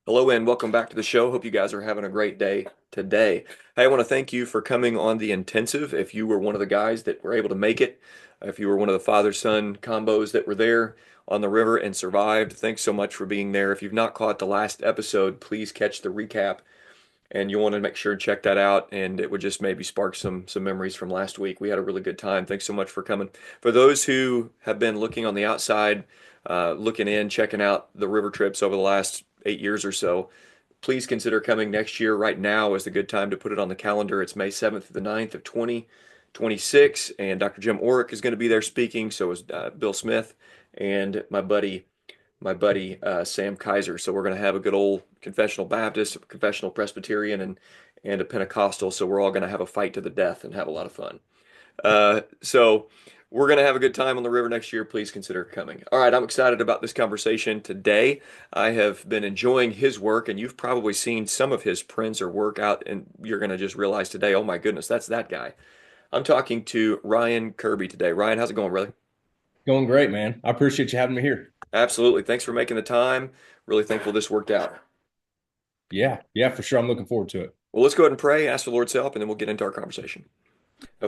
Hello and welcome back to the show. Hope you guys are having a great day today. Hey, I want to thank you for coming on the intensive. If you were one of the guys that were able to make it, if you were one of the father-son combos that were there on the river and survived, thanks so much for being there. If you've not caught the last episode, please catch the recap and you'll want to make sure and check that out. And it would just maybe spark some memories from last week. We had a really good time. Thanks so much for coming. For those who have been looking on the outside, looking in, checking out the river trips over the last 8 years or so, please consider coming next year. Right now is the good time to put it on the calendar. It's May 7th to the 9th of 2026, and Dr. Jim Orrick is going to be there speaking. So is Bill Smith and my buddy Sam Kaiser. So we're going to have a good old confessional Baptist, a confessional Presbyterian, and a Pentecostal. So we're all going to have a fight to the death and have a lot of fun. So we're going to have a good time on the river next year. Please consider coming. All right, I'm excited about this conversation today. I have been enjoying his work, and you've probably seen some of his prints or work out, and you're going to just realize today, oh my goodness, that's that guy. I'm talking to Ryan Kirby today. Ryan, how's it going, brother? Going great, man. I appreciate you having me here. Absolutely. Thanks for making the time. Really thankful this worked out. Yeah, for sure. I'm looking forward to it. Well, let's go ahead and pray, ask the Lord's help, and then we'll get into our conversation.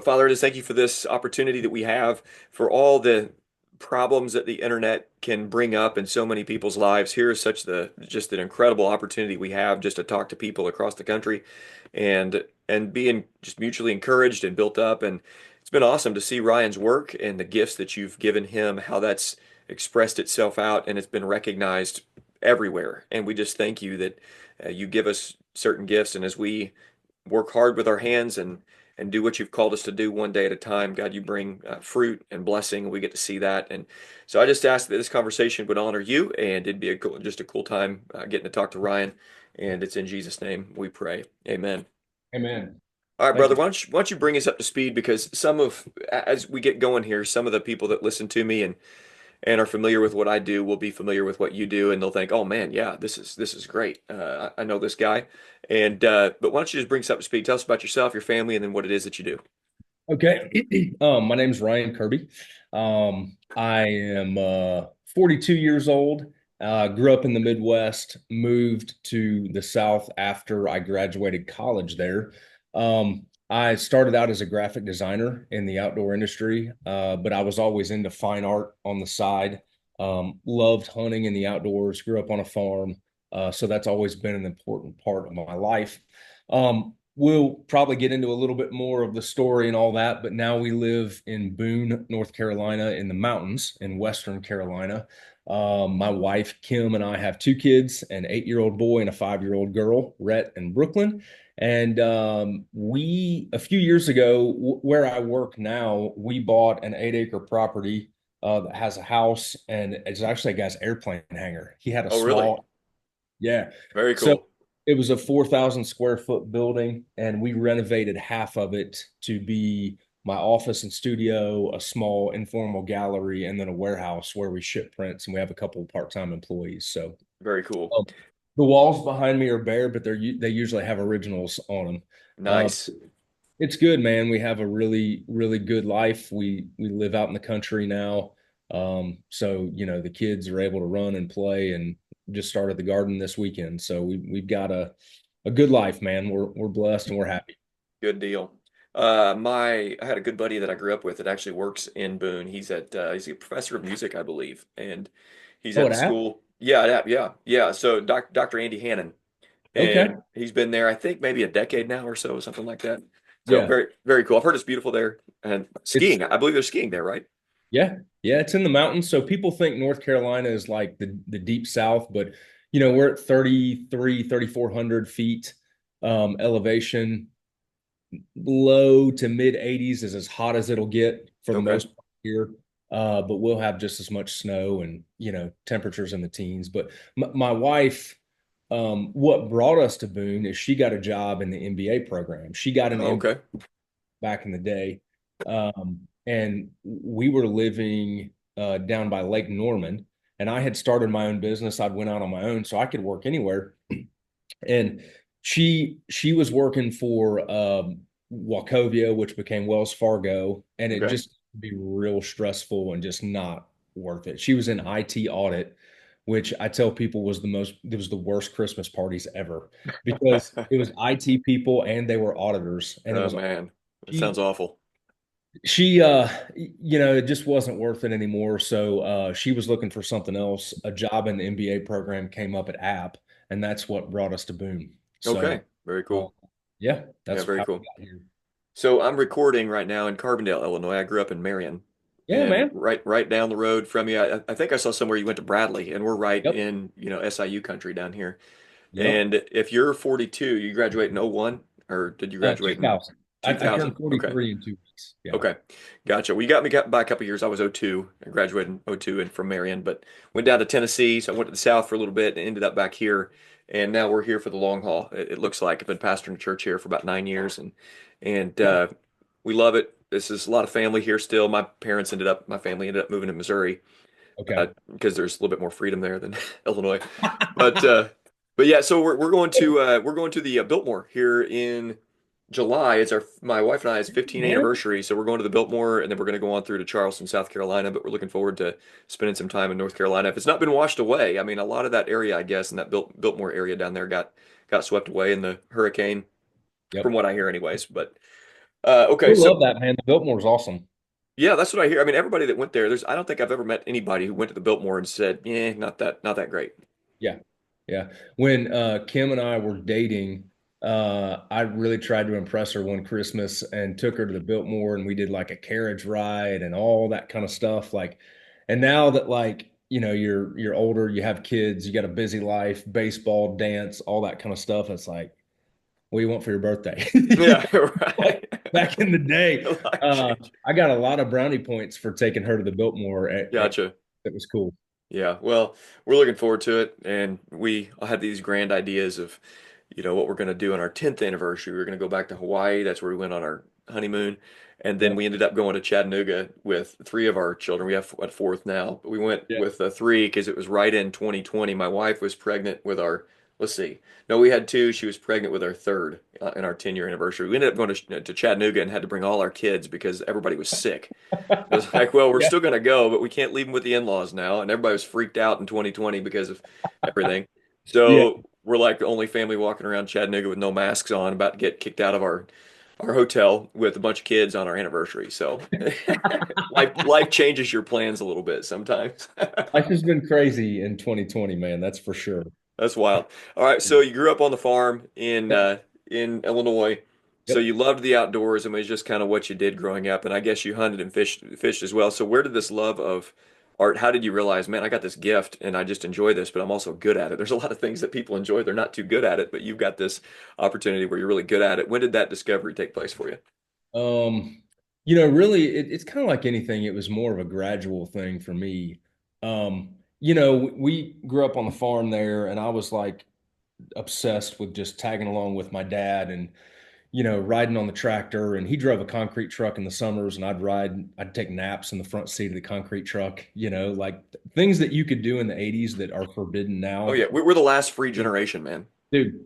Father, I just thank you for this opportunity that we have for all the problems that the internet can bring up in so many people's lives. Here is such the just an incredible opportunity we have just to talk to people across the country and being just mutually encouraged and built up. And it's been awesome to see Ryan's work and the gifts that you've given him, how that's expressed itself out and it's been recognized everywhere. And we just thank you that you give us certain gifts, and as we work hard with our hands and do what you've called us to do one day at a time. God, you bring fruit and blessing. We get to see that. And so I just ask that this conversation would honor you, and it'd be just a cool time getting to talk to Ryan. And it's in Jesus' name we pray. Amen. Amen. All right, Thank brother, you. why don't you bring us up to speed? Because as we get going here, some of the people that listen to me and are familiar with what I do will be familiar with what you do, and they'll think, "Oh man, yeah, this is great. I know this guy." And but why don't you just bring us up to speed? Tell us about yourself, your family, and then what it is that you do. Okay. My name's Ryan Kirby. I am 42 years old. Grew up in the Midwest, moved to the South after I graduated college there. I started out as a graphic designer in the outdoor industry, but I was always into fine art on the side. Loved hunting in the outdoors, grew up on a farm. So that's always been an important part of my life. We'll probably get into a little bit more of the story and all that, but now we live in Boone, North Carolina, in the mountains in Western Carolina. My wife, Kim, and I have two kids, an 8-year-old boy and a 5-year-old girl, Rhett and Brooklyn. And a few years ago, where I work now, we bought an 8-acre property that has a house and it's actually a guy's airplane hangar. He had a Oh, really? small, yeah. Very So cool. it was a 4,000 square foot building, and we renovated half of it to be my office and studio, a small informal gallery, and then a warehouse where we ship prints, and we have a couple of part-time employees. So Very cool. um, the walls behind me are bare, but they usually have originals on them. Nice. It's good, man. We have a really, really good life. We live out in the country now. So the kids are able to run and play and just started the garden this weekend. So we've got a good life, man. We're blessed and we're happy. Good deal. I had a good buddy that I grew up with that actually works in Boone. He's a professor of music, I believe, and he's Oh, at it the app? school. Yeah. So Dr. Andy Hannon, Okay. and he's been there, I think maybe a decade now or so, something like that. So Yeah. very, very cool. I've heard it's beautiful there, and It's skiing. I believe there's skiing there, right? yeah. Yeah, it's in the mountains. So people think North Carolina is like the deep south, but we're at 3,400 feet elevation. Low to mid 80s is as hot as it'll get for the Okay. most part here. But we'll have just as much snow and temperatures in the teens. But my wife, what brought us to Boone is she got a job in the MBA program. She got an Oh, MBA okay. back in the day, and we were living down by Lake Norman. And I had started my own business. I'd went out on my own, so I could work anywhere. And she was working for Wachovia, which became Wells Fargo, and it Okay. just be real stressful and just not worth it. She was in IT audit, which I tell people it was the worst Christmas parties ever because it was IT people and they were auditors, and it Oh was man, that sounds she awful. she it just wasn't worth it anymore. So she was looking for something else. A job in the MBA program came up at App, and that's what brought us to Boone. So Okay, very uh, cool. yeah, Yeah, that's very how we cool. got here. So I'm recording right now in Carbondale, Illinois. I grew up in Marion, Yeah, and man. right down the road from you. I think I saw somewhere you went to Bradley, and we're right Yep. in SIU country down here. Yep. And if you're 42, you graduate in '01, or did you graduate in 2000. I 2000? turned Okay. 43 in 2 weeks. Yeah. Okay. Gotcha. Well, you got me by a couple years. I was '02. I graduated in '02 and from Marion, but went down to Tennessee. So I went to the South for a little bit and ended up back here. And now we're here for the long haul. It looks like I've been pastoring a church here for about 9 years, and Yeah. we love it. This is a lot of family here still. My family ended up moving to Missouri Okay. because there's a little bit more freedom there than Illinois. But uh, but yeah, so we're going to the Biltmore here in July. It's my wife and I's 15th Man. anniversary, so we're going to the Biltmore, and then we're going to go on through to Charleston, South Carolina. But we're looking forward to spending some time in North Carolina. If it's not been washed away, I mean, a lot of that area, I guess, and that Biltmore area down there got swept away in the hurricane, from Yep. what I hear, anyways. But okay, We so love that, man. The Biltmore's awesome. yeah, that's what I hear. I mean, everybody that went there, I don't think I've ever met anybody who went to the Biltmore and said, "Yeah, not that great." Yeah. Yeah. When Kim and I were dating, I really tried to impress her one Christmas and took her to the Biltmore and we did like a carriage ride and all that kind of stuff. Like, and now that you're older, you have kids, you got a busy life, baseball, dance, all that kind of stuff. It's like, what do you want for your birthday? Yeah, Like right. back in the day, Life change. I got a lot of brownie points for taking her to the Biltmore. Gotcha. It was cool. Yeah, well, we're looking forward to it, and we have these grand ideas of, what we're going to do on our 10th anniversary. We're going to go back to Hawaii. That's where we went on our honeymoon, and then Yep. we ended up going to Chattanooga with three of our children. We have a fourth now, but we went Yeah. with three because it was right in 2020. My wife was pregnant with let's see, no, we had two. She was pregnant with our third in our 10-year anniversary. We ended up going to Chattanooga and had to bring all our kids because everybody was sick. It was like, well, we're Yeah. still going to go, but we can't leave them with the in-laws now. And everybody was freaked out in 2020 because of everything. Yeah. So we're like the only family walking around Chattanooga with no masks on, about to get kicked out of our hotel with a bunch of kids on our anniversary. So life changes your plans a little bit sometimes. Life has been crazy in 2020, man. That's for sure. That's wild. All right, so you grew up on the farm in Illinois. So Yep. you loved the outdoors and it was just kind of what you did growing up. And I guess you hunted and fished as well. So where did this love of art, how did you realize, man, I got this gift and I just enjoy this, but I'm also good at it. There's a lot of things that people enjoy. They're not too good at it, but you've got this opportunity where you're really good at it. When did that discovery take place for you? Um, really, it's kind of like anything. It was more of a gradual thing for me. We grew up on the farm there, and I was like obsessed with just tagging along with my dad and, riding on the tractor. And he drove a concrete truck in the summers, and I'd take naps in the front seat of the concrete truck, like things that you could do in the 80s that are forbidden Oh now. yeah, we're the last free generation, man. Dude,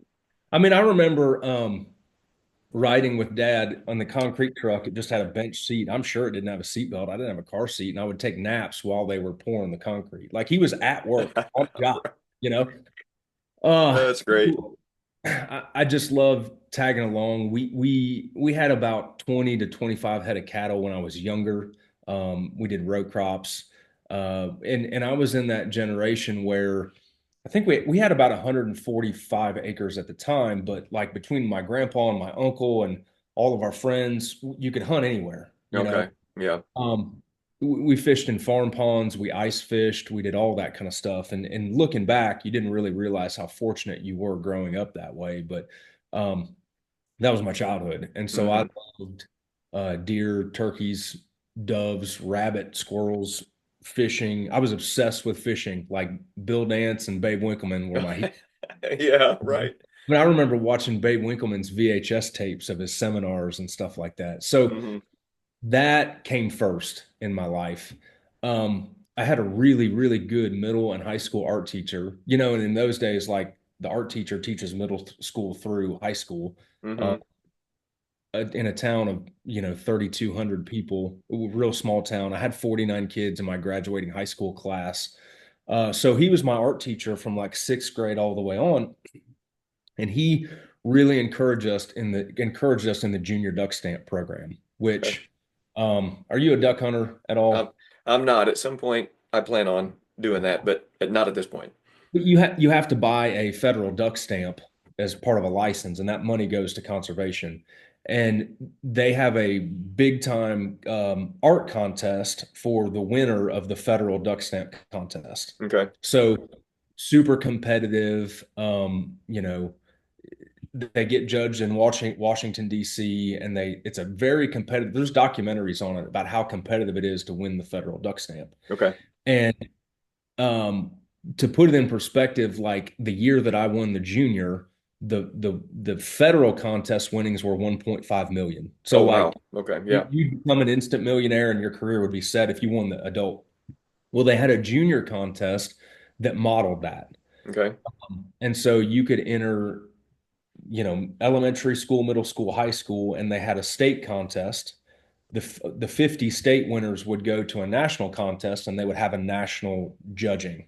I mean, I remember riding with dad on the concrete truck. It just had a bench seat. I'm sure it didn't have a seatbelt. I didn't have a car seat, and I would take naps while they were pouring the concrete. Like he was at work on the job, you know. Uh, That's great. I just love tagging along. We had about 20 to 25 head of cattle when I was younger. We did row crops, and I was in that generation where I think we had about 145 acres at the time, but like between my grandpa and my uncle and all of our friends, you could hunt anywhere, Okay. Yeah. We fished in farm ponds, we ice fished, we did all that kind of stuff. And looking back, you didn't really realize how fortunate you were growing up that way. But um, that was my childhood. And so I Hmm. loved deer, turkeys, doves, rabbit, squirrels, fishing. I was obsessed with fishing. Like Bill Dance and Babe Winkleman were my Yeah, heroes. right. But I remember watching Babe Winkleman's VHS tapes of his seminars and stuff like that. So Hmm. that came first in my life. I had a really, really good middle and high school art teacher, and in those days, like the art teacher teaches middle school through high school. Uh, Hmm. in a town of 3,200 people, a real small town. I had 49 kids in my graduating high school class. So he was my art teacher from like sixth grade all the way on, and he really encouraged us in the junior duck stamp program. Okay. Which, are you a duck hunter at Um, all? I'm not. At some point, I plan on doing that, but not at this point. But you have to buy a federal duck stamp as part of a license, and that money goes to conservation. And they have a big time art contest for the winner of the federal duck stamp contest. Okay. So super competitive. They get judged in Washington D.C. and it's a very competitive. There's documentaries on it about how competitive it is to win the federal duck stamp. Okay. And um, to put it in perspective, like the year that I won the junior, the federal contest winnings were 1.5 million. Oh, So like wow. Okay. Yeah. you become an instant millionaire and your career would be set if you won the adult. Well, they had a junior contest that modeled that. Okay. And so you could enter, elementary school, middle school, high school, and they had a state contest. The 50 state winners would go to a national contest and they would have a national judging.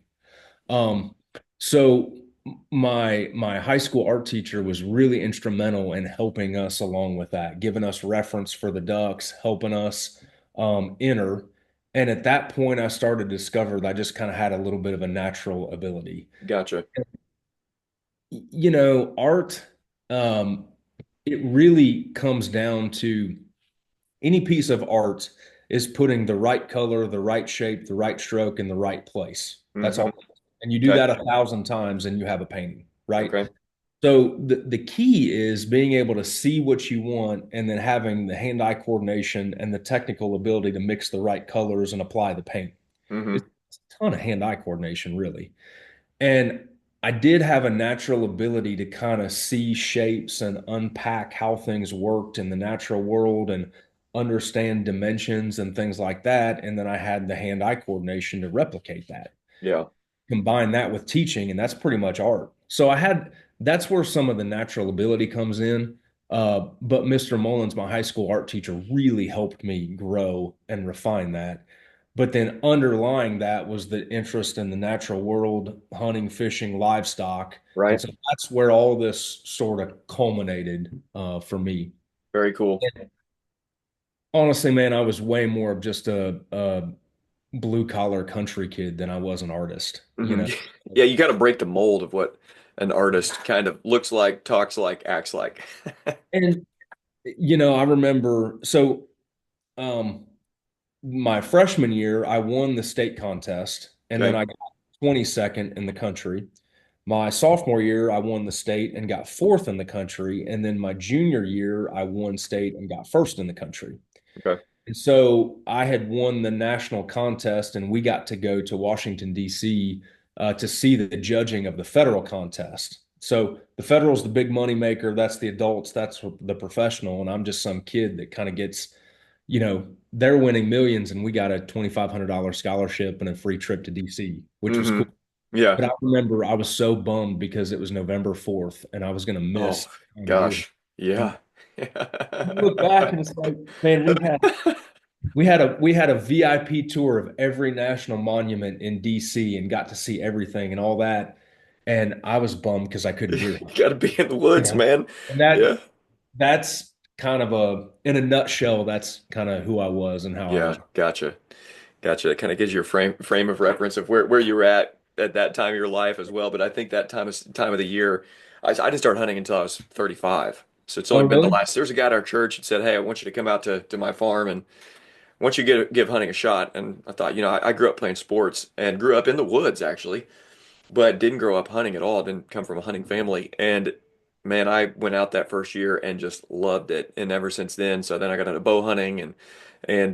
Um, so my high school art teacher was really instrumental in helping us along with that, giving us reference for the ducks, helping us enter. And at that point, I started to discover that I just kind of had a little bit of a natural ability. Gotcha. Art, um, it really comes down to any piece of art is putting the right color, the right shape, the right stroke in the right place. That's Hmm. all. And you do Okay. that 1,000 times and you have a painting, right? Okay. So the key is being able to see what you want and then having the hand-eye coordination and the technical ability to mix the right colors and apply the paint. It's Hmm. a ton of hand-eye coordination, really. And I did have a natural ability to kind of see shapes and unpack how things worked in the natural world and understand dimensions and things like that. And then I had the hand-eye coordination to replicate that, Yeah. combine that with teaching, and that's pretty much art. So that's where some of the natural ability comes in. But Mr. Mullins, my high school art teacher, really helped me grow and refine that. But then underlying that was the interest in the natural world, hunting, fishing, livestock. And Right. so that's where all this sort of culminated for me. Very cool. And honestly, man, I was way more of just a blue collar country kid than I was an artist, you Hmm. know. Yeah, you got to break the mold of what an artist kind of looks like, talks like, acts like. And I remember um my freshman year I won the state contest and then Okay. I got 22nd in the country. My sophomore year I won the state and got fourth in the country, and then my junior year I won state and got first in the country. Okay. And so I had won the national contest, and we got to go to Washington, D.C. To see the judging of the federal contest. So the federal is the big money maker. That's the adults. That's the professional. And I'm just some kid that kind of gets, they're winning millions, and we got a $2,500 scholarship and a free trip to D.C., which was Hmm. cool. Yeah. But I remember I was so bummed because it was November 4th, and I was going to Oh, miss time of year. gosh. Yeah. You look back and it's like, man, we had a VIP tour of every national monument in DC and got to see everything and all that. And I was bummed because I couldn't deer You hunt. got to be in the woods, Yeah. man. And Yeah. that's kind of in a nutshell, that's kind of who I was and how I Yeah. was. Gotcha. Gotcha. It kind of gives you a frame of reference of where you're at that time of your life as well. But I think that time of the year, I didn't start hunting until I was 35. So it's Oh, only been the really? last. There's a guy at our church that said, "Hey, I want you to come out to my farm and I want you to give hunting a shot." And I thought, I grew up playing sports and grew up in the woods actually, but didn't grow up hunting at all. Didn't come from a hunting family. And man, I went out that first year and just loved it. And ever since then, so then I got into bow hunting and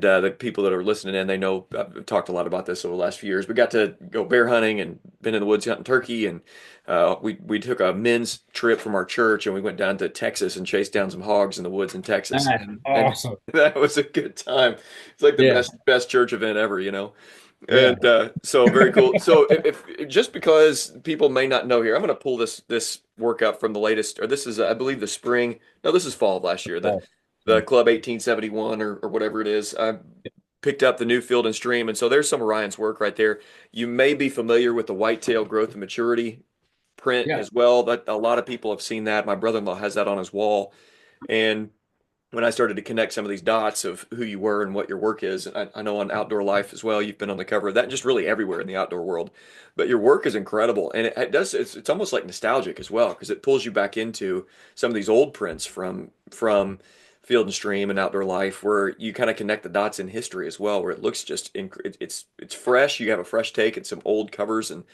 the people that are listening in, they know I've talked a lot about this over the last few years. We got to go bear hunting and been in the woods hunting turkey, and we took a men's trip from our church and we went down to Texas and chased down some hogs in the woods in Texas, That's and awesome. that was a good time. It's like the Yeah. best church event ever. Yeah. And so very cool. So if just because people may not know here, I'm going to pull this workout from the latest, or this is I believe the spring. No, this is fall of last year. The Oh, the Club 1871 or whatever it is. picked up the new Field and Stream, and so there's some of Ryan's work right there. You may be familiar with the Whitetail Growth and Maturity print Yeah. as well. That a lot of people have seen that. My brother-in-law has that on his wall, and when I started to connect some of these dots of who you were and what your work is. I know on Outdoor Life as well, you've been on the cover of that, just really everywhere in the outdoor world. But your work is incredible, and it does. It's almost like nostalgic as well because it pulls you back into some of these old prints from Field and Stream and Outdoor Life, where you kind of connect the dots in history as well, where it looks just it's fresh. You have a fresh take and some old covers and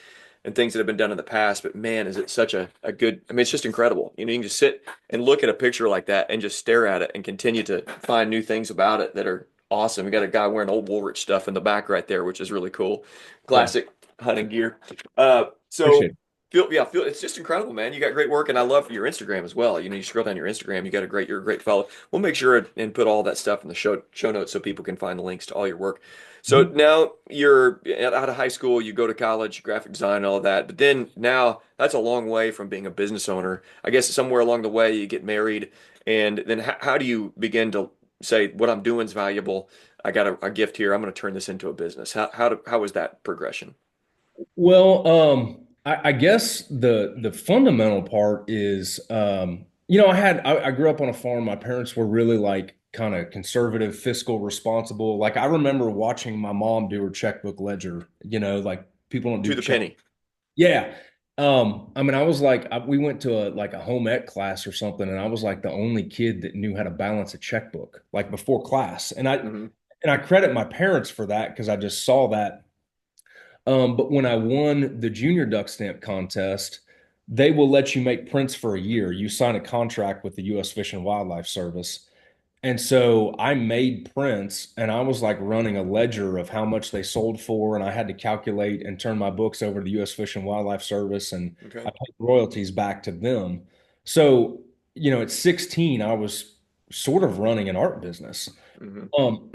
things that have been done in the past. But man, is it such a good, I mean, it's just incredible. You know, you can just sit and look at a picture like that and just stare at it and continue to find new things about it that are awesome. We got a guy wearing old Woolrich stuff in the back right there, which is really cool. Yeah. Classic hunting gear. So Appreciate it. feel it's just incredible, man. You got great work, and I love your Instagram as well. You know, you scroll down your Instagram, you got you're a great follow. We'll make sure and put all that stuff in the show notes so people can find the links to all your work. So Mhm. now you're out of high school, you go to college, graphic design, all of that. But then now that's a long way from being a business owner. I guess somewhere along the way you get married, and then how do you begin to say what I'm doing is valuable? I got a gift here. I'm going to turn this into a business. How was that progression? Well, I guess the fundamental part is, I grew up on a farm. My parents were really like kind of conservative, fiscal responsible. Like I remember watching my mom do her checkbook ledger. Like people don't To do the check. penny. Yeah. I mean, I was like, we went to a home ec class or something, and I was like the only kid that knew how to balance a checkbook, like before class. Hmm. And I credit my parents for that because I just saw that. But when I won the junior duck stamp contest, they will let you make prints for a year. You sign a contract with the U.S. Fish and Wildlife Service. And so I made prints and I was like running a ledger of how much they sold for. And I had to calculate and turn my books over to the U.S. Fish and Wildlife Service and I Okay. paid royalties back to them. So, at 16, I was sort of running an art business. Hmm. Um,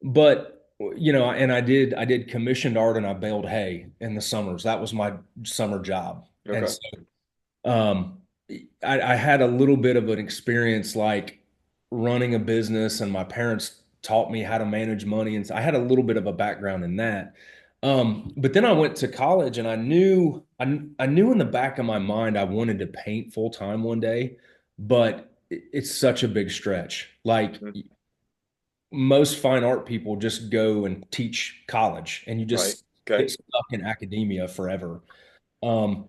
but and I did commissioned art and I baled hay in the summers. That was my summer job. And Okay. so um, I had a little bit of an experience like running a business, and my parents taught me how to manage money, and so I had a little bit of a background in that. But then I went to college, and I knew in the back of my mind I wanted to paint full time one day, but it's such a big stretch. Like Hmm. most fine art people just go and teach college, and you Right. just Okay. get stuck in academia forever. Um,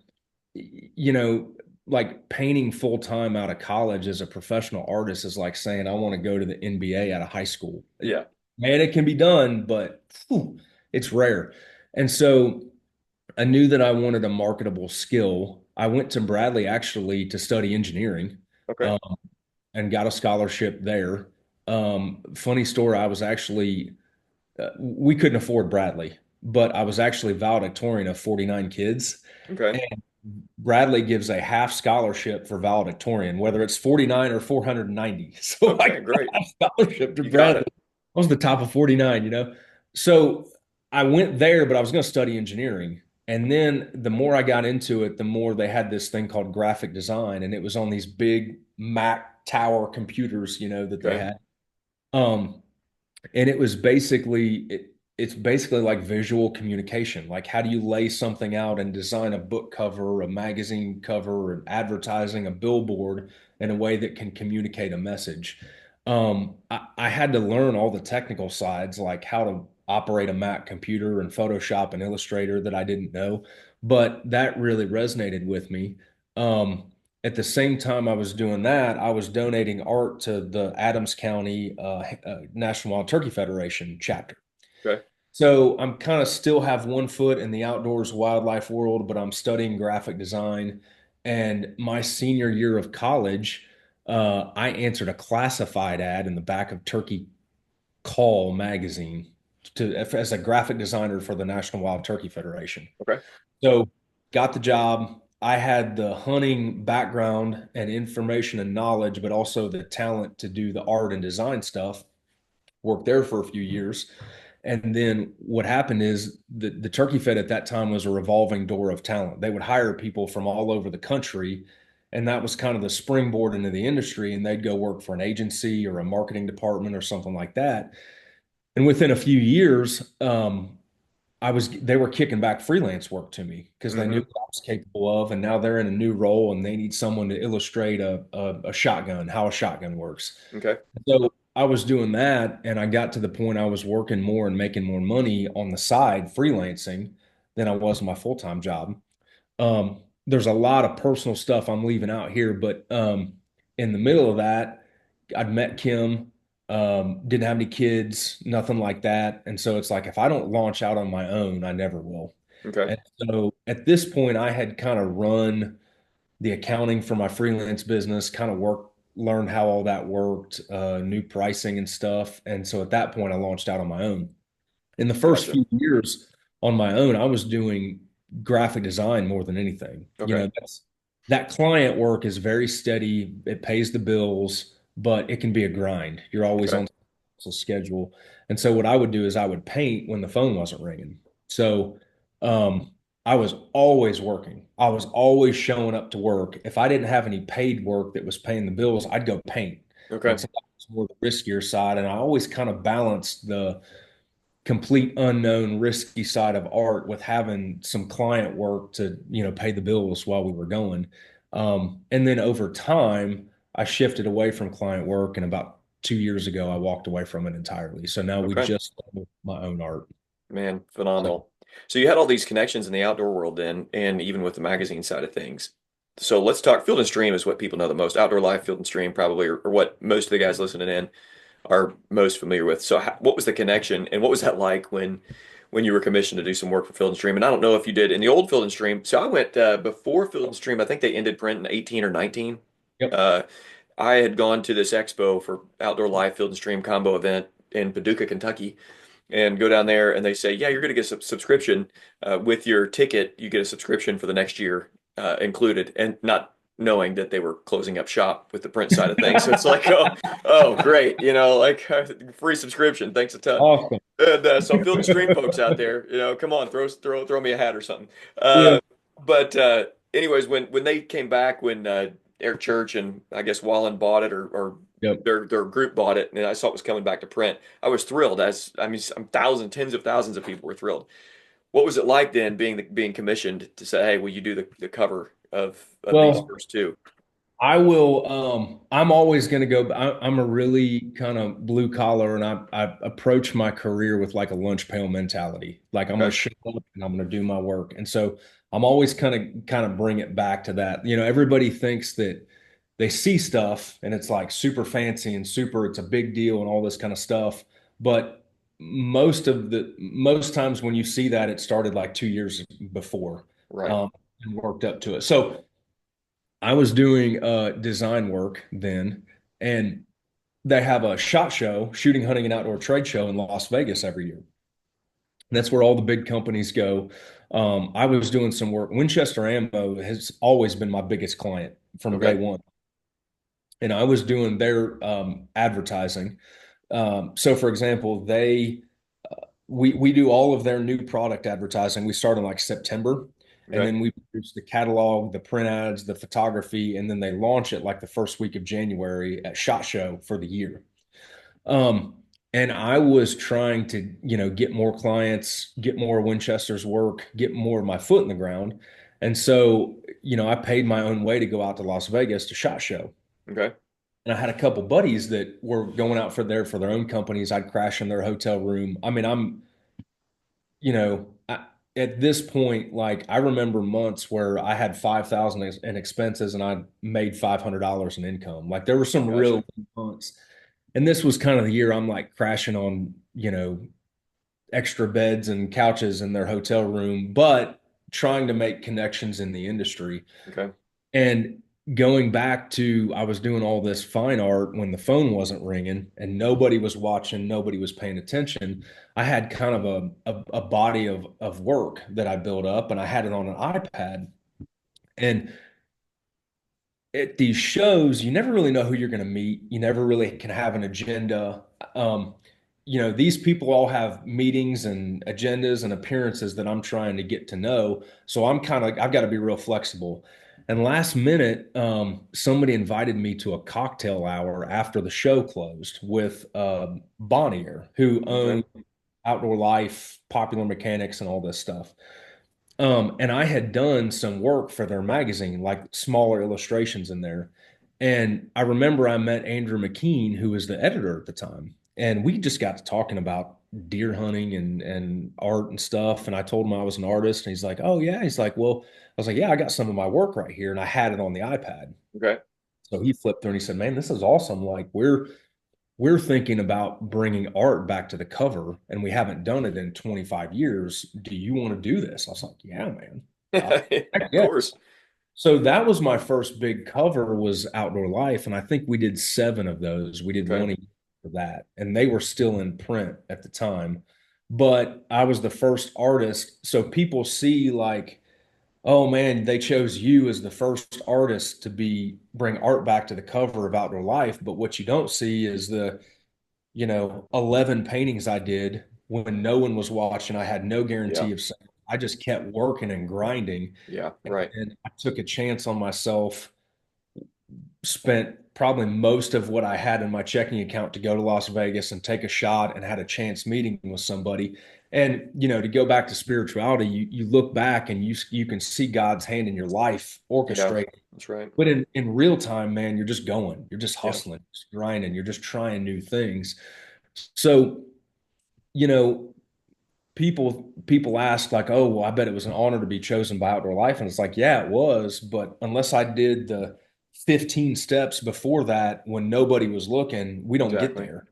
you know, like painting full time out of college as a professional artist is like saying, I want to go to the NBA out of high school. Yeah. Man, it can be done, but whew, it's rare. And so I knew that I wanted a marketable skill. I went to Bradley actually to study engineering, Okay. um, and got a scholarship there. Funny story, I was actually, we couldn't afford Bradley, but I was actually valedictorian of 49 kids. Okay. And Bradley gives a half scholarship for valedictorian, whether it's 49 or 490. So I got Okay. Great. a half scholarship to You got Bradley. it. I was the top of 49. So I went there, but I was going to study engineering. And then the more I got into it, the more they had this thing called graphic design. And it was on these big Mac tower computers, that they Okay. had. Um, and it's basically like visual communication. Like how do you lay something out and design a book cover, a magazine cover, and advertising, a billboard in a way that can communicate a message. I had to learn all the technical sides, like how to operate a Mac computer and Photoshop and Illustrator that I didn't know, but that really resonated with me. At the same time I was doing that, I was donating art to the Adams County National Wild Turkey Federation chapter. Okay. So I'm kind of still have one foot in the outdoors wildlife world, but I'm studying graphic design. And my senior year of college, I answered a classified ad in the back of Turkey Call magazine as a graphic designer for the National Wild Turkey Federation. Okay. So got the job. I had the hunting background and information and knowledge, but also the talent to do the art and design stuff. Worked there for a few years. And then what happened is the Turkey Fed at that time was a revolving door of talent. They would hire people from all over the country. And that was kind of the springboard into the industry. And they'd go work for an agency or a marketing department or something like that. And within a few years, they were kicking back freelance work to me because they knew Hmm. what I was capable of, and now they're in a new role and they need someone to illustrate a shotgun, how a shotgun works. Okay. So I was doing that, and I got to the point I was working more and making more money on the side, freelancing, than I was in my full-time job. There's a lot of personal stuff I'm leaving out here, but in the middle of that, I'd met Kim, didn't have any kids, nothing like that. And so it's like if I don't launch out on my own, I never will. Okay. And so at this point, I had kind of run the accounting for my freelance business, kind of learned how all that worked, new pricing and stuff. And so at that point, I launched out on my own. In the first Gotcha. few years on my own, I was doing graphic design more than anything. Okay. That client work is very steady. It pays the bills, but it can be a grind. You're always Okay. on a schedule. And so what I would do is I would paint when the phone wasn't ringing. So um, I was always working. I was always showing up to work. If I didn't have any paid work that was paying the bills, I'd go paint. And Okay. so that was more the riskier side. And I always kind of balanced the complete unknown risky side of art with having some client work to pay the bills while we were going. And then over time I shifted away from client work, and about 2 years ago I walked away from it entirely, so now we Okay. just do my own art. Man, So, phenomenal. So you had all these connections in the outdoor world then, and even with the magazine side of things. So let's talk. Field and Stream is what people know the most. Outdoor Life, Field and Stream, probably, or what most of the guys listening in are most familiar with. So what was the connection, and what was that like when you were commissioned to do some work for Field and Stream? And I don't know if you did in the old Field and Stream. So I went before Field and Stream. I think they ended print in 18 or 19. yep. Uh, I had gone to this expo for Outdoor Life, Field and Stream combo event in Paducah, Kentucky, and go down there and they say, yeah, you're going to get a subscription with your ticket. You get a subscription for the next year included, and not knowing that they were closing up shop with the print side of things. So it's like, oh, great, like free subscription. Thanks a ton. Awesome. And so Field and Stream folks out there, come on, throw me a hat or something. Yeah. But anyways, when they came back, when Eric Church and I guess Wallen bought it, or Yep. their group bought it, and I saw it was coming back to print. I was thrilled. As I mean, some thousands, tens of thousands of people were thrilled. What was it like then being commissioned to say, "Hey, will you do the cover of these Well, first two?" I will. I'm always going to go. I'm a really kind of blue collar, and I approach my career with like a lunch pail mentality. Like I'm going Okay, to show up and I'm going to do my work, and so I'm always kind of bring it back to that. Everybody thinks that they see stuff and it's like super fancy and it's a big deal and all this kind of stuff, but most times when you see that, it started like 2 years before, right. um, and worked up to it. So. I was doing design work then, and they have a SHOT Show, shooting, hunting, and outdoor trade show in Las Vegas every year. That's where all the big companies go. I was doing some work. Winchester Ammo has always been my biggest client from day Okay, one, and I was doing their advertising. So, for example, we do all of their new product advertising. We start in like September, and okay, then we produce the catalog, the print ads, the photography, and then they launch it like the first week of January at SHOT Show for the year. Um, and I was trying to, get more clients, get more Winchester's work, get more of my foot in the ground. And so, I paid my own way to go out to Las Vegas to SHOT Show. okay, And I had a couple buddies that were going out for their own companies. I'd crash in their hotel room. I mean, at this point, like I remember months where I had 5,000 in expenses and I made $500 in income. Like there were some gotcha. real months. And this was kind of the year I'm like crashing on, extra beds and couches in their hotel room, but trying to make connections in the industry. Okay, And going back to, I was doing all this fine art when the phone wasn't ringing and nobody was watching, nobody was paying attention. I had kind of a body of work that I built up, and I had it on an iPad. And at these shows, you never really know who you're going to meet. You never really can have an agenda. Um, these people all have meetings and agendas and appearances that I'm trying to get to know. So I've got to be real flexible. And last minute, somebody invited me to a cocktail hour after the show closed with Bonnier, who Okay. owned Outdoor Life, Popular Mechanics, and all this stuff. And I had done some work for their magazine, like smaller illustrations in there. And I remember I met Andrew McKean, who was the editor at the time, and we just got to talking about deer hunting and art and stuff. And I told him I was an artist, and he's like, "Oh yeah." He's like, "Well," I was like, "Yeah, I got some of my work right here," and I had it on the iPad. Okay. So he flipped through and he said, "Man, this is awesome. Like we're thinking about bringing art back to the cover, and we haven't done it in 25 years. Do you want to do this?" I was like, "Yeah, man." Heck Of yeah. course. So that was my first big cover was Outdoor Life, and I think we did seven of those. We did Okay. one a year for that, and they were still in print at the time. But I was the first artist, so people see like, oh man, they chose you as the first artist to be bring art back to the cover of Outdoor Life. But what you don't see is the 11 paintings I did when no one was watching. I had no Yeah. guarantee of sales. I just kept working and grinding. Yeah. And Right. then I took a chance on myself, spent probably most of what I had in my checking account to go to Las Vegas and take a shot and had a chance meeting with somebody. And, to go back to spirituality, you look back and you can see God's hand in your life Yeah. orchestrating. That's right. But in real time, man, you're just going, you're just Yeah. hustling, just grinding, you're just trying new things. So, you know, people ask like, "Oh, well, I bet it was an honor to be chosen by Outdoor Life," and it's like, yeah, it was, but unless I did the 15 steps before that when nobody was looking, we don't get Exactly. there.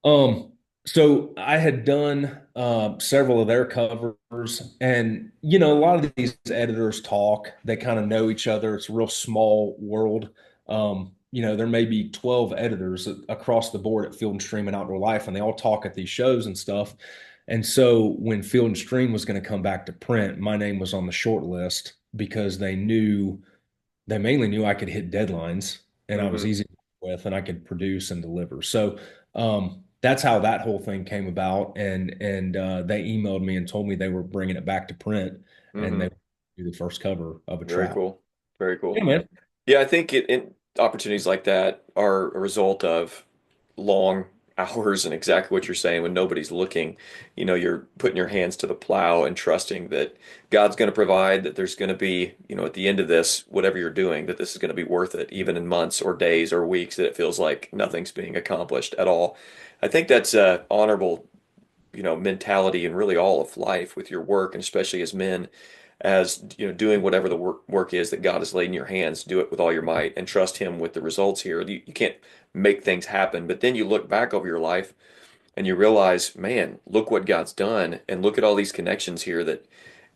Um, so I had done several of their covers, and a lot of these editors talk. They kind of know each other. It's a real small world. There may be 12 editors across the board at Field and Stream and Outdoor Life, and they all talk at these shows and stuff. And so when Field and Stream was going to come back to print, my name was on the short list because they mainly knew I could hit deadlines and I was Hmm. easy to work with and I could produce and deliver. So that's how that whole thing came about. And they emailed me and told me they were bringing it back to print and they Hmm. would do the first cover of a Very trap. cool. Very Yeah, cool. man. Yeah, I think opportunities like that are a result of long hours and exactly what you're saying when nobody's looking. You're putting your hands to the plow and trusting that God's going to provide, that there's going to be, at the end of this, whatever you're doing, that this is going to be worth it, even in months or days or weeks that it feels like nothing's being accomplished at all. I think that's a honorable, mentality in really all of life with your work, and especially as men, as doing whatever the work is that God has laid in your hands, do it with all your might and trust Him with the results here. You can't make things happen, but then you look back over your life and you realize, man, look what God's done, and look at all these connections here that,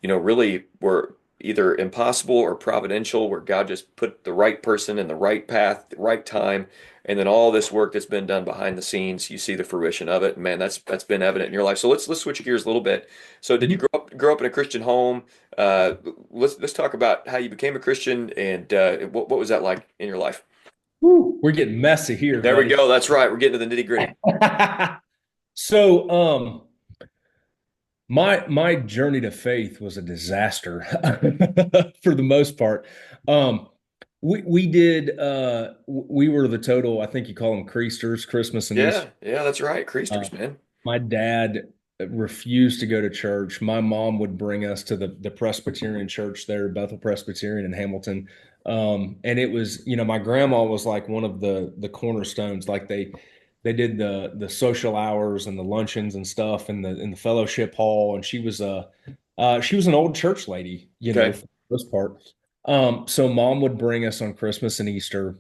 really were either impossible or providential, where God just put the right person in the right path, the right time, and then all this work that's been done behind the scenes, you see the fruition of it. And man, that's been evident in your life. So let's switch gears a little bit. So did you Mhm. grow up in a Christian home? Uh, let's talk about how you became a Christian and what was that like in your life? Woo, we're getting messy here, There we buddy. go. That's right. We're getting to the nitty gritty. So, my journey to faith was a disaster for the most part. Um, we were the total, I think you call them creasters, Christmas and Easter. Yeah, yeah, that's right. Uh, Creasters, man. my dad refused to go to church. My mom would bring us to the Presbyterian church there, Bethel Presbyterian in Hamilton. And it was, my grandma was like one of the cornerstones. Like they did the social hours and the luncheons and stuff in the fellowship hall. And she was an old church lady, Okay. for the most part. So mom would bring us on Christmas and Easter,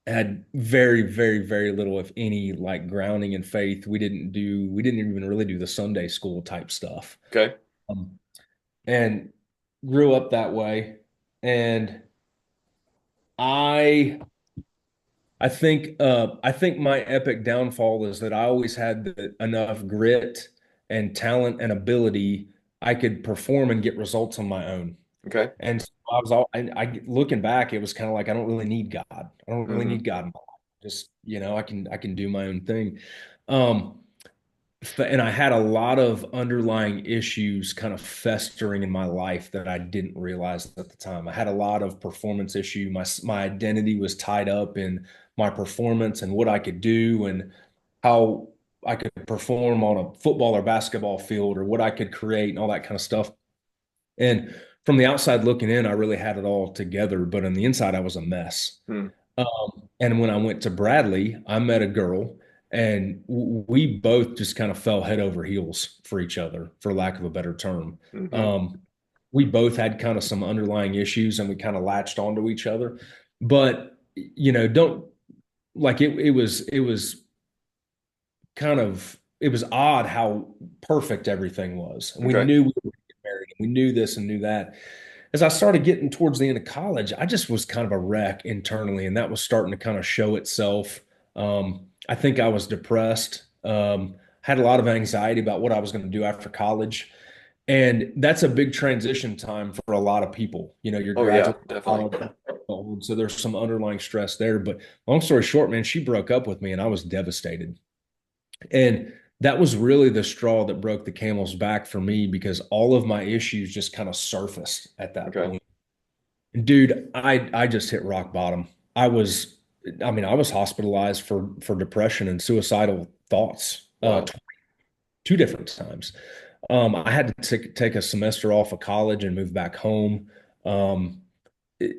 had very, very, very little, if any, like grounding in faith. We didn't even really do the Sunday school type stuff. Okay. Um, and grew up that way. And I I think my epic downfall is that I always had enough grit and talent and ability. I could perform and get results on my own. Okay. And so looking back, it was kind of like I don't really need God. I don't really Hmm. need God in my life. Just, I can do my own thing. Um, and I had a lot of underlying issues kind of festering in my life that I didn't realize at the time. I had a lot of performance issue. My identity was tied up in my performance and what I could do and how I could perform on a football or basketball field or what I could create and all that kind of stuff. And from the outside looking in, I really had it all together, but on the inside, I was a mess. Hmm. And when I went to Bradley, I met a girl, and we both just kind of fell head over heels for each other, for lack of a better term. Hmm. Um, we both had kind of some underlying issues, and we kind of latched onto each other. But don't like it was kind of it was odd how perfect everything was. And we Okay. knew we were getting married, and we knew this and knew that. As I started getting towards the end of college, I just was kind of a wreck internally, and that was starting to kind of show itself. I think I was depressed, had a lot of anxiety about what I was going to do after college. And that's a big transition time for a lot of people. You're Oh yeah, graduating definitely. college, so there's some underlying stress there. But long story short, man, she broke up with me, and I was devastated. And that was really the straw that broke the camel's back for me because all of my issues just kind of surfaced at that Okay. point. Dude, I just hit rock bottom. I was, I was hospitalized for depression and suicidal thoughts, Wow. two different times. I had to take a semester off of college and move back home. Um,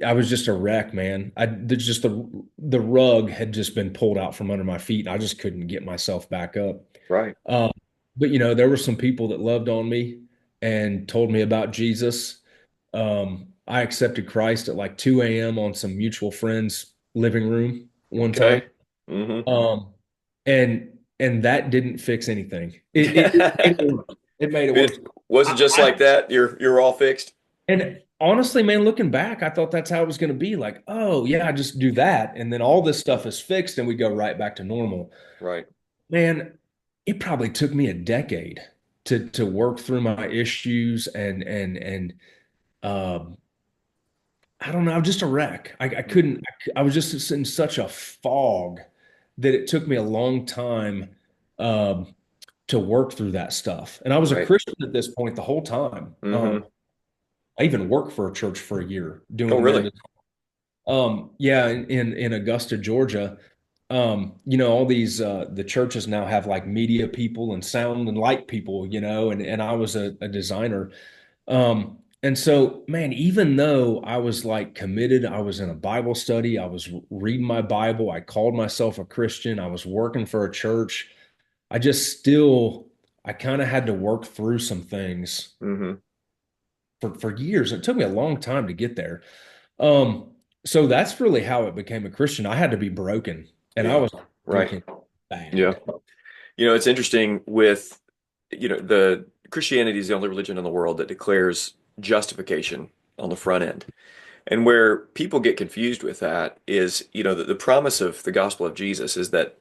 I was just a wreck, man. There's just the rug had just been pulled out from under my feet, and I just couldn't get myself back up. Right. Um, but there were some people that loved on me and told me about Jesus. I accepted Christ at like 2 a.m. on some mutual friends' living room one time. Okay. Hmm. Um, and that didn't fix anything. It made it worse. It made it worse. It wasn't just like I that. You're all fixed. and honestly, man, looking back, I thought that's how it was going to be. Like, oh yeah, I just do that, and then all this stuff is fixed, and we go right back to normal. Right. Man, it probably took me a decade to work through my issues and um I don't know. I'm just a wreck. I couldn't. I was just in such a fog that it took me a long time um, to work through that stuff. And I was a Right. Christian at this point the whole time. Hmm. I even worked for a church for a year Oh doing really? men's. Yeah, in Augusta, Georgia. All these the churches now have like media people and sound and light people. And I was a designer. And so, man, even though I was like committed, I was in a Bible study, I was reading my Bible, I called myself a Christian, I was working for a church. I just still, I kind of had to work through some things Hmm. for years. It took me a long time to get there. Um, so that's really how it became a Christian. I had to be broken, and I Yeah. was Right. broken Yeah. bad. It's interesting with, the Christianity is the only religion in the world that declares justification on the front end. And where people get confused with that is, the promise of the gospel of Jesus is that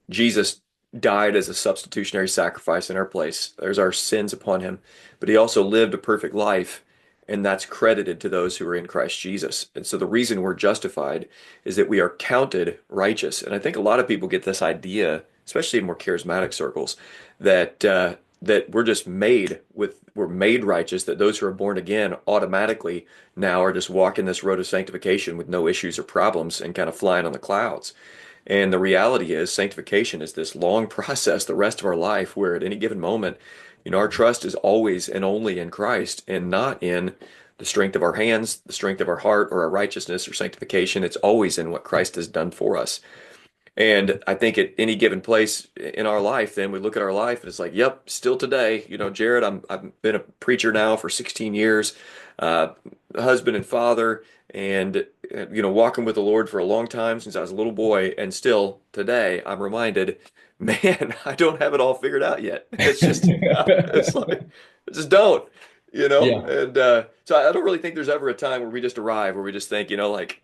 Jesus died as a substitutionary sacrifice in our place. There's our sins upon him, but he also lived a perfect life, and that's credited to those who are in Christ Jesus. And so the reason we're justified is that we are counted righteous. And I think a lot of people get this idea, especially in more charismatic circles, that we're made righteous, that those who are born again automatically now are just walking this road of sanctification with no issues or problems and kind of flying on the clouds. And the reality is, sanctification is this long process, the rest of our life, where at any given moment, our trust is always and only in Christ and not in the strength of our hands, the strength of our heart, or our righteousness or sanctification. It's always in what Christ has done for us. And I think at any given place in our life, then we look at our life and it's like, yep, still today, Jared, I've been a preacher now for 16 years, uh, husband and father, and walking with the Lord for a long time since I was a little boy, and still today I'm reminded, man, I don't have it all figured out yet. It's just, it's like, I just don't, Yeah. and so I don't really think there's ever a time where we just arrive, where we just think, like.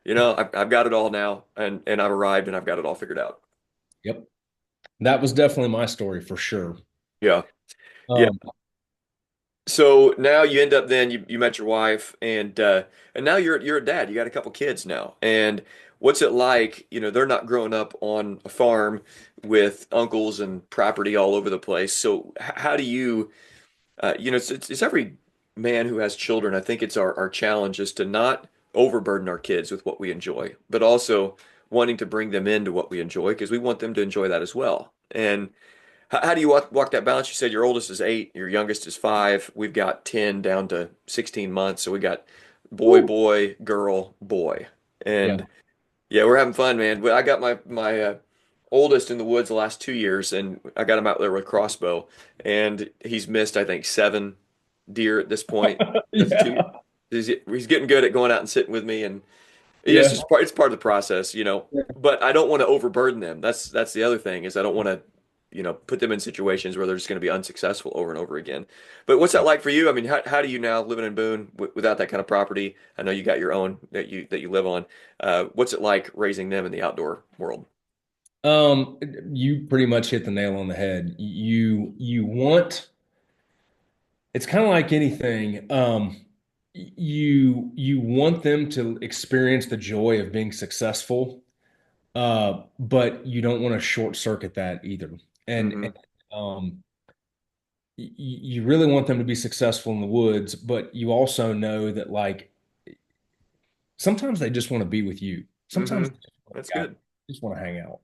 I've got it all now, and I've arrived, and I've got it all figured out. Yep. That was definitely my story for sure. Yeah, yeah, Um, So now you end up then you met your wife and now you're a dad. You got a couple kids now. And what's it like? You know, they're not growing up on a farm with uncles and property all over the place. So how do you it's every man who has children. I think it's our challenge is to not overburden our kids with what we enjoy, but also wanting to bring them into what we enjoy because we want them to enjoy that as well. And how do you walk that balance? You said your oldest is 8, your youngest is 5. We've got 10 down to 16 months. So we got boy, Woo. boy, girl, boy. Yeah. And yeah, we're having fun, man. I got my oldest in the woods the last 2 years, and I got him out there with a crossbow, and he's missed, I think, 7 deer at this point. That's two. Yeah. He's getting good at going out and sitting with me, and it's Yeah. just part of the process, you know. But I don't want to overburden them. That's the other thing is I don't want to, put them in situations where they're just going to be unsuccessful over and over again. But what's that like for you? I mean, how do you now living in Boone without that kind of property? I know you got your own that you live on. What's it like raising them in the outdoor world? Um, you pretty much hit the nail on the head. You want it's kind of like anything. You want them to experience the joy of being successful, but you don't want to short circuit that either. And Hmm. um, you really want them to be successful in the woods, but you also know that like sometimes they just want to be with you. Hmm. Sometimes they just want That's to hang out. good. Just want to hang out.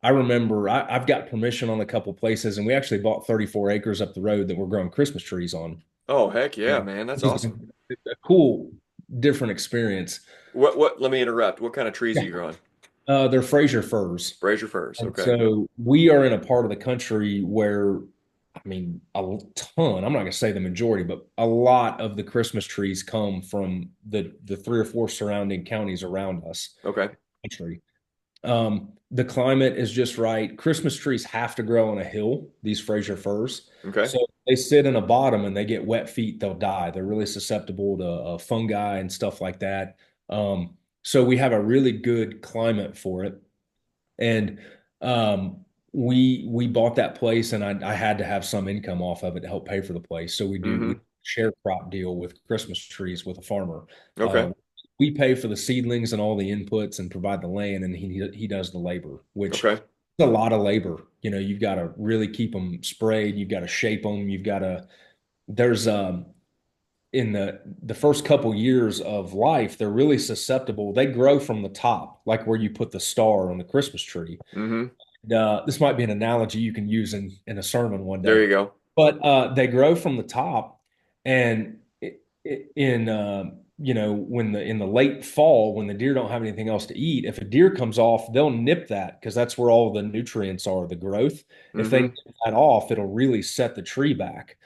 I remember I've got permission on a couple places, and we actually bought 34 acres up the road that we're growing Christmas trees on. Oh, heck yeah, And man. That's it was awesome. a cool, different experience. Let me interrupt. What kind of trees are Yeah. you growing? They're Fraser firs. Fraser firs. And Okay. so we are in a part of the country where, I mean, a ton, I'm not going to say the majority, but a lot of the Christmas trees come from the 3 or 4 surrounding counties around us. Okay. Country. The climate is just right. Christmas trees have to grow on a hill, these Fraser firs. Okay. So they sit in a bottom and they get wet feet, they'll die. They're really susceptible to fungi and stuff like that. So we have a really good climate for it. And we bought that place, and I had to have some income off of it to help pay for the place. So we Hmm. share crop deal with Christmas trees with a farmer. Okay. We pay for the seedlings and all the inputs and provide the land, and he does the labor, which Okay. is a lot of labor. You know, you've got to really keep them sprayed. You've got to shape them. You've got to there's in the first couple years of life, they're really susceptible. They grow from the top, like where you put the star on the Christmas tree. Hmm. This might be an analogy you can use in a sermon one There day, you go. but they grow from the top, and in when the in the late fall when the deer don't have anything else to eat, if a deer comes off, they'll nip that because that's where all the nutrients are, the growth. If they nip Hmm. that off, it'll really set the tree back.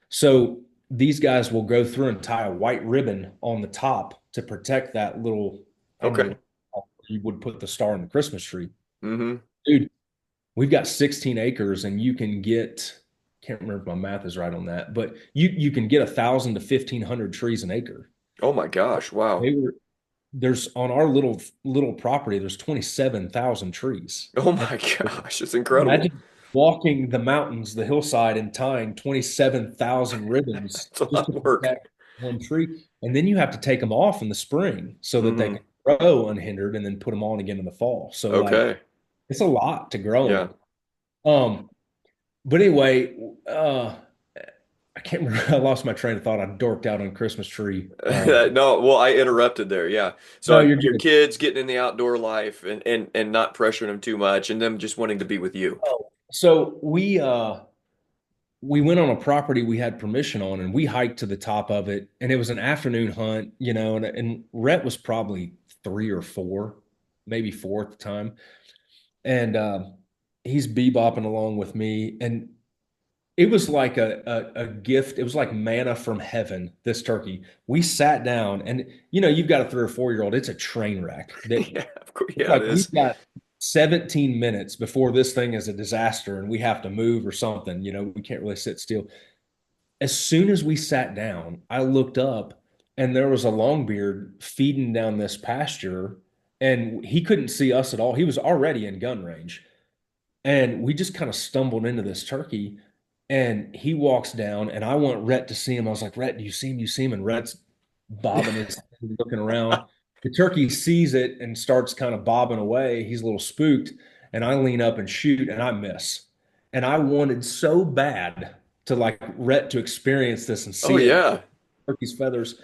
So these guys will go through and tie a white ribbon on the top to protect that little Okay. under you would put the star in the Christmas tree. Hmm. Dude, we've got 16 acres and you can get can't remember if my math is right on that, but you can get 1,000 to 1,500 trees an acre. Oh my gosh. Wow. They were there's on our little property, there's 27,000 trees. Oh And my gosh. It's incredible. imagine walking the mountains, the hillside, and tying 27,000 ribbons It's a just lot to of work. protect one tree. And then you have to take them off in the spring so that they Hmm. can grow unhindered and then put them on again in the fall. So like Okay. it's a lot to grow Yeah. them. But anyway, uh I can't remember. I lost my train of thought. I dorked out on Christmas tree. No, well, I interrupted there. Yeah. So No, you're your good. kids getting in the outdoor life and not pressuring them too much and them just wanting to be with you. Oh, so we went on a property we had permission on, and we hiked to the top of it, and it was an afternoon hunt, and Rhett was probably 3 or 4, maybe 4 at the time, and he's bebopping along with me, and it was like a gift. It was like manna from heaven. This turkey. We sat down, and you've got a 3 or 4 year old. It's a train wreck. That Yeah, of course. it's Yeah, it like we've is. got 17 minutes before this thing is a disaster, and we have to move or something. We can't really sit still. As soon as we sat down, I looked up and there was a longbeard feeding down this pasture, and he couldn't see us at all. He was already in gun range. And we just kind of stumbled into this turkey. And he walks down, and I want Rhett to see him. I was like, Rhett, do you see him? You see him? And Rhett's bobbing his head, looking around. The turkey sees it and starts kind of bobbing away. He's a little spooked. And I lean up and shoot, and I miss. And I wanted so bad to like Rhett to experience this and Oh see it, yeah. turkey's feathers.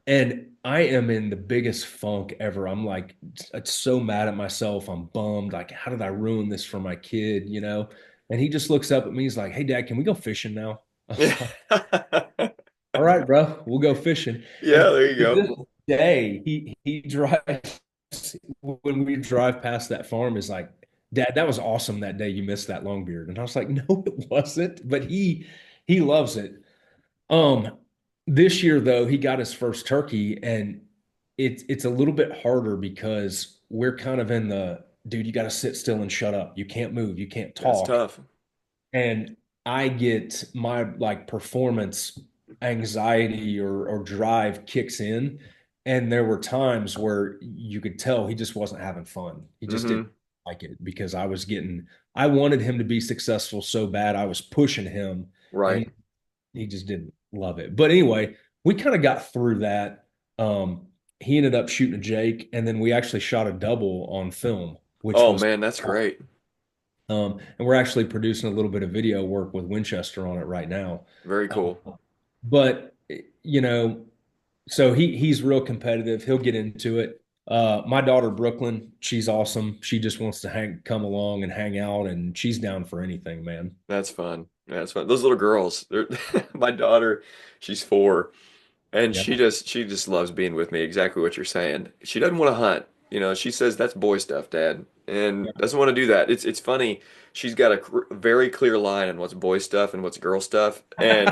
And I am in the biggest funk ever. I'm like, so mad at myself. I'm bummed. Like, how did I ruin this for my kid? And he just looks up at me. He's like, "Hey, Dad, can we go fishing now?" I was like, "All right, bro, we'll go fishing." Yeah, And there you to go. this day, he drives when we drive past that farm. Is like, "Dad, that was awesome that day. You missed that long beard." And I was like, "No, it wasn't." But he loves it. Um, this year though, he got his first turkey, and it's a little bit harder because we're kind of in the dude, you got to sit still and shut up. You can't move, you can't That's talk. tough. And I get my like performance anxiety or drive kicks in. And there were times where you could tell he just wasn't having fun. He just didn't Hmm. like it because I wanted him to be successful so bad. I was pushing him, and Right. he just didn't love it. But anyway, we kind of got through that. He ended up shooting a Jake, and then we actually shot a double on film, which Oh was man, that's great. and we're actually producing a little bit of video work with Winchester on it right now. Very cool. But you know, so he's real competitive. He'll get into it. My daughter Brooklyn, she's awesome. She just wants to come along and hang out, and she's down for anything, man. That's fun. That's fun. Those little girls, they're my daughter, she's 4. And Yeah. she just loves being with me, exactly what you're saying. She doesn't want to hunt. She says that's boy stuff, Dad, and doesn't want to do that. It's funny. She's got a very clear line on what's boy stuff and what's girl stuff, and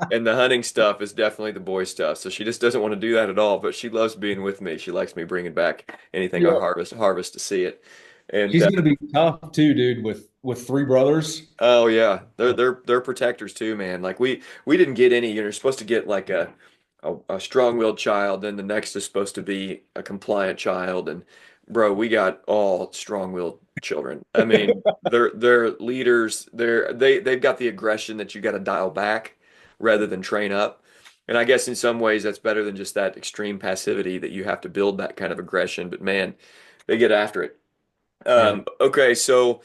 the hunting stuff is definitely the boy stuff. So she just doesn't want to do that at all, but she loves being with me. She likes me bringing back anything I Yeah. harvest to see it. And She's gonna be tough too, dude, with three brothers. oh yeah, they're protectors too, man. Like we didn't get any. You're supposed to get like a strong-willed child, then the next is supposed to be a compliant child, and bro, we got all strong-willed children. I mean, they're leaders. They've got the aggression that you got to dial back rather than train up. And I guess in some ways that's better than just that extreme passivity that you have to build that kind of aggression. But man, they get after it. Yeah. Okay, so.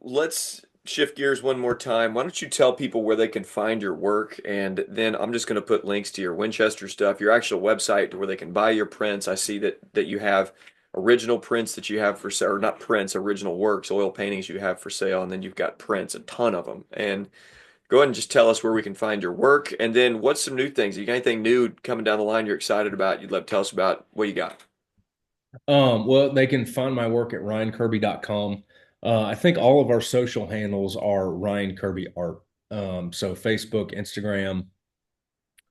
Let's shift gears one more time. Why don't you tell people where they can find your work? And then I'm just going to put links to your Winchester stuff, your actual website to where they can buy your prints. I see that you have original prints that you have for sale, or not prints, original works, oil paintings you have for sale, and then you've got prints, a ton of them. And go ahead and just tell us where we can find your work. And then what's some new things? You got anything new coming down the line you're excited about? You'd love to tell us about what you got. Well, they can find my work at ryankirby.com. I think all of our social handles are Ryan Kirby Art. So Facebook, Instagram.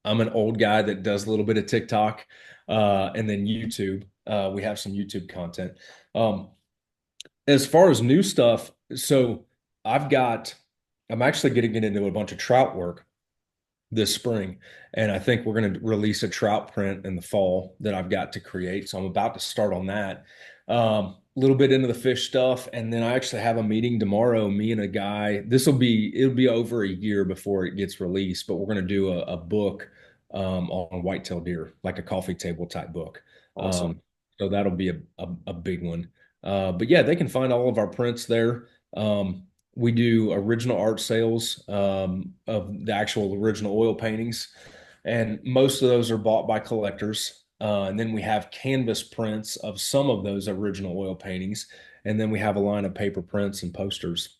I'm an old guy that does a little bit of TikTok, and then YouTube. We have some YouTube content. Um, as far as new stuff, so I've got, I'm actually getting into a bunch of trout work this spring. And I think we're going to release a trout print in the fall that I've got to create. So I'm about to start on that. A little bit into the fish stuff. And then I actually have a meeting tomorrow, me and a guy. It'll be over a year before it gets released, but we're going to do a book on whitetail deer, like a coffee table type book. Awesome. Um, so that'll be a big one. But yeah, they can find all of our prints there. We do original art sales of the actual original oil paintings, and most of those are bought by collectors. And then we have canvas prints of some of those original oil paintings, and then we have a line of paper prints and posters.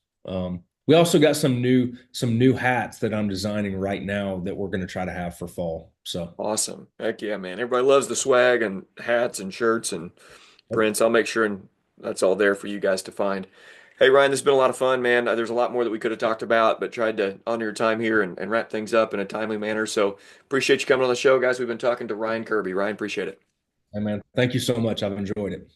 We also got some new hats that I'm designing right now that we're going to try to have for fall. So, Awesome. Heck yeah, man. Everybody loves the swag and hats and shirts and prints. I'll make sure and that's all there for you guys to find. Hey, Ryan, this has been a lot of fun, man. There's a lot more that we could have talked about, but tried to honor your time here and wrap things up in a timely manner. So appreciate you coming on the show, guys. We've been talking to Ryan Kirby. Ryan, appreciate it. hey man, thank you so much. I've enjoyed it.